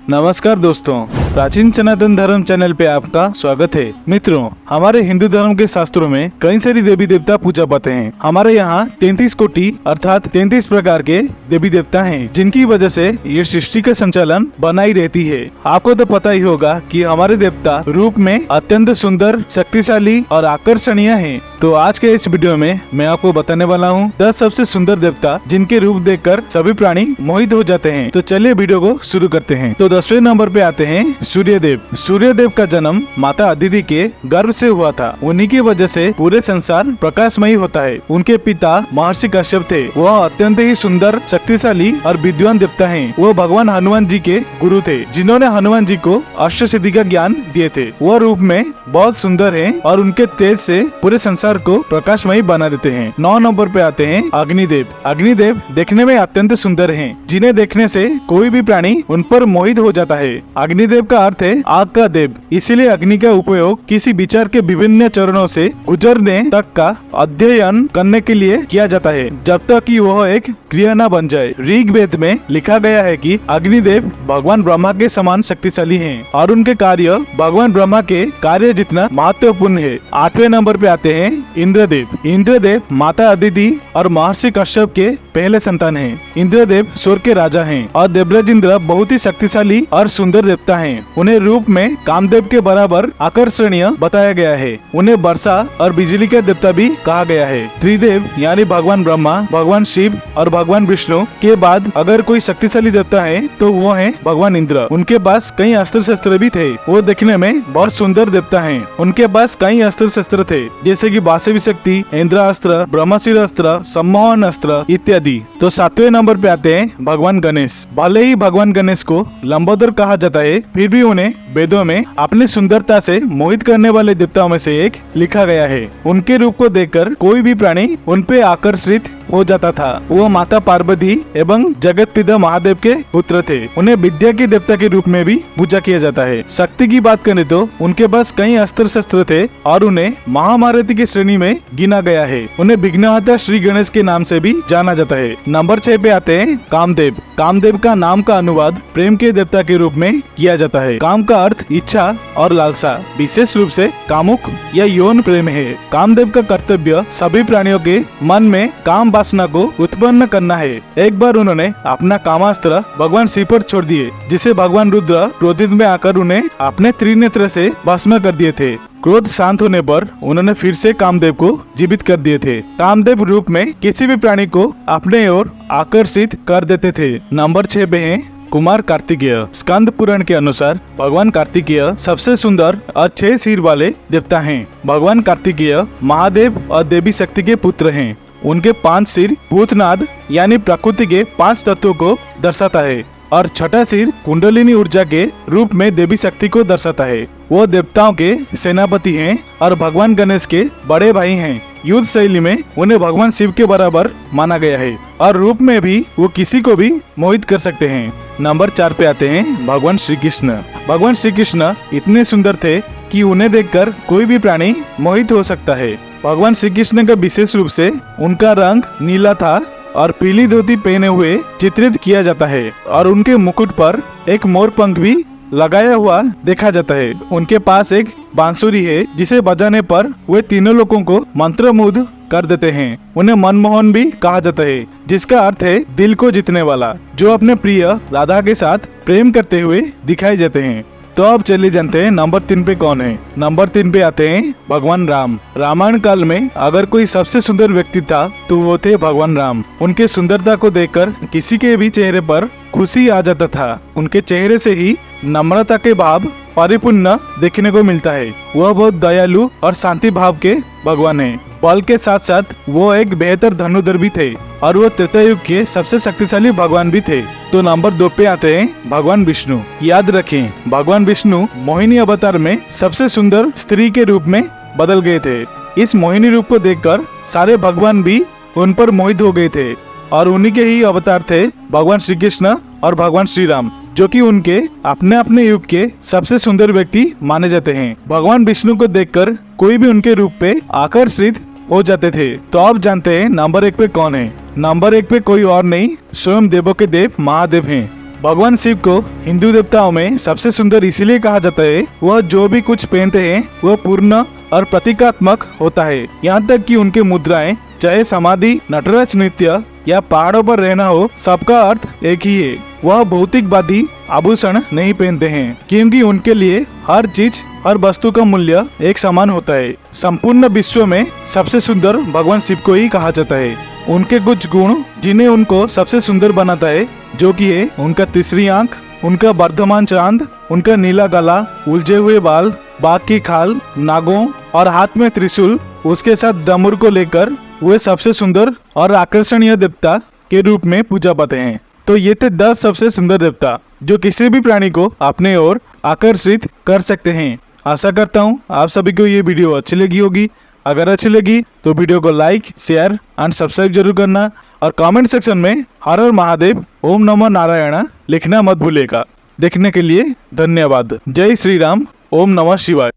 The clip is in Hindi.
नमस्कार दोस्तों, प्राचीन सनातन धर्म चैनल पे आपका स्वागत है। मित्रों, हमारे हिंदू धर्म के शास्त्रों में कई सारी देवी देवता पूजा पाते हैं। हमारे यहाँ 33 कोटि अर्थात 33 प्रकार के देवी देवता हैं, जिनकी वजह से ये सृष्टि का संचालन बनाई रहती है। आपको तो पता ही होगा कि हमारे देवता रूप में अत्यंत सुंदर, शक्तिशाली और आकर्षणीय हैं। तो आज के इस वीडियो में मैं आपको बताने वाला हूँ 10 सबसे सुंदर देवता जिनके रूप देखकर सभी प्राणी मोहित हो जाते हैं। तो चलिए वीडियो को शुरू करते हैं। तो 10वें नंबर पे आते हैं सूर्यदेव। सूर्यदेव का जन्म माता अदिति के गर्भ से हुआ था। उन्हीं की वजह से पूरे संसार प्रकाशमयी होता है। उनके पिता महर्षि कश्यप थे। वह अत्यंत ही सुंदर, शक्तिशाली और विद्वान देवता हैं। वो भगवान हनुमान जी के गुरु थे, जिन्होंने हनुमान जी को अष्ट सिद्धि का ज्ञान दिए थे। वह रूप में बहुत सुंदर है और उनके तेज से पूरे संसार को प्रकाशमयी बना देते हैं। 9 नंबर पे आते हैं अग्निदेव। अग्निदेव देखने में अत्यंत सुंदर हैं, जिन्हें देखने से कोई भी प्राणी उन पर मोहित हो जाता है। अग्निदेव का अर्थ है आग का देव, इसीलिए अग्नि का उपयोग किसी विचार के विभिन्न चरणों से गुजरने तक का अध्ययन करने के लिए किया जाता है, जब तक कि वह एक क्रिया न बन जाए। ऋग्वेद में लिखा गया है कि अग्निदेव भगवान ब्रह्मा के समान शक्तिशाली हैं और उनके कार्य भगवान ब्रह्मा के कार्य जितना महत्वपूर्ण है। 8वें नंबर पे आते हैं इंद्रदेव। इंद्रदेव माता अदिति और महर्षि कश्यप के पहले संतान हैं। इंद्रदेव स्वर्ग के राजा हैं और देवराज इंद्र बहुत ही शक्तिशाली और सुंदर देवता हैं। उन्हें रूप में कामदेव के बराबर आकर्षणीय बताया गया है। उन्हें वर्षा और बिजली के देवता भी कहा गया है। त्रिदेव यानी भगवान ब्रह्मा, भगवान शिव और भगवान विष्णु के बाद अगर कोई शक्तिशाली देवता है तो वो है भगवान इंद्र। उनके पास कई अस्त्र शस्त्र भी थे। वो देखने में बहुत सुंदर देवता है। उनके पास कई अस्त्र शस्त्र थे, जैसे कि वासवी शक्ति, इंद्रास्त्र, ब्रह्मशिर अस्त्र, सम्मोहन अस्त्र इत्यादि। तो 7वें नंबर पे आते हैं भगवान गणेश। भले ही भगवान गणेश को लंबोदर कहा जाता है, फिर भी उन्हें वेदों में अपनी सुंदरता से मोहित करने वाले देवताओं में से एक लिखा गया है। उनके रूप को देखकर कोई भी प्राणी उन पे आकर्षित हो जाता था। वो माता पार्वती एवं जगत पिता महादेव के पुत्र थे। उन्हें विद्या के देवता के रूप में भी पूजा किया जाता है। शक्ति की बात करें तो उनके पास कई अस्त्र शस्त्र थे और उन्हें महामारथी की श्रेणी में गिना गया है। उन्हें विघ्नहर्ता श्री गणेश के नाम से भी जाना जाता है। नंबर 6 पे आते हैं कामदेव। कामदेव का नाम का अनुवाद प्रेम के देवता के रूप में किया जाता है। काम का अर्थ इच्छा और लालसा, विशेष रूप से कामुक या यौन प्रेम है। कामदेव का कर्तव्य सभी प्राणियों के मन में काम वासना को उत्पन्न करना है। एक बार उन्होंने अपना कामास्त्र भगवान शिव पर छोड़ दिए, जिसे भगवान रुद्र क्रोधित में आकर उन्हें अपने त्रिनेत्र से भस्म कर दिए थे। क्रोध शांत होने पर उन्होंने फिर से कामदेव को जीवित कर दिए थे। कामदेव रूप में किसी भी प्राणी को अपने ओर आकर्षित कर देते थे। नंबर 6 पे है कुमार कार्तिकेय। स्कंद पुराण के अनुसार भगवान कार्तिकेय सबसे सुंदर और 6 सिर वाले देवता हैं। भगवान कार्तिकेय महादेव और देवी शक्ति के पुत्र हैं। उनके 5 सिर भूतनाद यानी प्रकृति के 5 तत्वों को दर्शाता है और छठा सिर कुंडलिनी ऊर्जा के रूप में देवी शक्ति को दर्शाता है। वो देवताओं के सेनापति हैं और भगवान गणेश के बड़े भाई हैं। युद्ध शैली में उन्हें भगवान शिव के बराबर माना गया है और रूप में भी वो किसी को भी मोहित कर सकते हैं। नंबर 4 पे आते हैं भगवान श्री कृष्ण। भगवान श्री कृष्ण इतने सुंदर थे कि उन्हें देखकर कोई भी प्राणी मोहित हो सकता है। भगवान श्री कृष्ण का विशेष रूप से उनका रंग नीला था और पीली धोती पहने हुए चित्रित किया जाता है और उनके मुकुट पर एक मोर पंख भी लगाया हुआ देखा जाता है। उनके पास एक बांसुरी है, जिसे बजाने पर वे तीनों लोगों को मंत्रमुग्ध कर देते हैं। उन्हें मनमोहन भी कहा जाता है, जिसका अर्थ है दिल को जीतने वाला, जो अपने प्रिय राधा के साथ प्रेम करते हुए दिखाई जाते हैं। तो अब चलिए जानते हैं नंबर 3 पे कौन है। नंबर 3 पे आते हैं भगवान राम। रामायण काल में अगर कोई सबसे सुंदर व्यक्ति था तो वो थे भगवान राम। उनके सुंदरता को देखकर किसी के भी चेहरे पर खुशी आ जाता था। उनके चेहरे से ही नम्रता के भाव परिपूर्ण देखने को मिलता है। वह बहुत दयालु और शांति भाव के भगवान है। बल के साथ साथ वो एक बेहतर धनुधर भी थे और वो त्रेता युग के सबसे शक्तिशाली भगवान भी थे। तो नंबर 2 पे आते हैं भगवान विष्णु। याद रखें, भगवान विष्णु मोहिनी अवतार में सबसे सुंदर स्त्री के रूप में बदल गए थे। इस मोहिनी रूप को देखकर सारे भगवान भी उन पर मोहित हो गए थे और उन्हीं के ही अवतार थे भगवान श्री कृष्ण और भगवान श्री राम, जो कि उनके अपने अपने युग के सबसे सुंदर व्यक्ति माने जाते हैं। भगवान विष्णु को देखकर कोई भी उनके रूप पे आकर्षित हो जाते थे। तो आप जानते हैं नंबर 1 पे कौन है। नंबर 1 पे कोई और नहीं, स्वयं देवों के देव महादेव हैं। भगवान शिव को हिंदू देवताओं में सबसे सुंदर इसीलिए कहा जाता है, वह जो भी कुछ पहनते हैं वह पूर्ण और प्रतीकात्मक होता है। यहाँ तक कि उनके मुद्राएं, चाहे समाधि, नटराज नृत्य या पहाड़ों पर रहना हो, सबका अर्थ एक ही है। वह भौतिकवादी आभूषण नहीं पहनते हैं, क्योंकि उनके लिए हर चीज, हर वस्तु का मूल्य एक समान होता है। संपूर्ण विश्व में सबसे सुंदर भगवान शिव को ही कहा जाता है। उनके कुछ गुण जिन्हें उनको सबसे सुंदर बनाता है, जो कि है उनका तीसरी आंख, उनका वर्धमान चांद, उनका नीला गला, उलझे हुए बाल, बाघ की खाल, नागों और हाथ में त्रिशूल, उसके साथ डमरू को लेकर वे सबसे सुंदर और आकर्षणीय देवता के रूप में पूजा पाते हैं। तो ये थे 10 सबसे सुंदर देवता जो किसी भी प्राणी को अपने ओर आकर्षित कर सकते हैं। आशा करता हूँ आप सभी को ये वीडियो अच्छी लगी होगी। अगर अच्छी लगी तो वीडियो को लाइक, शेयर एंड सब्सक्राइब जरूर करना और कमेंट सेक्शन में हर हर महादेव, ओम नमः नारायण लिखना मत भूलिएगा। देखने के लिए धन्यवाद। जय श्री राम। ओम नमः शिवाय।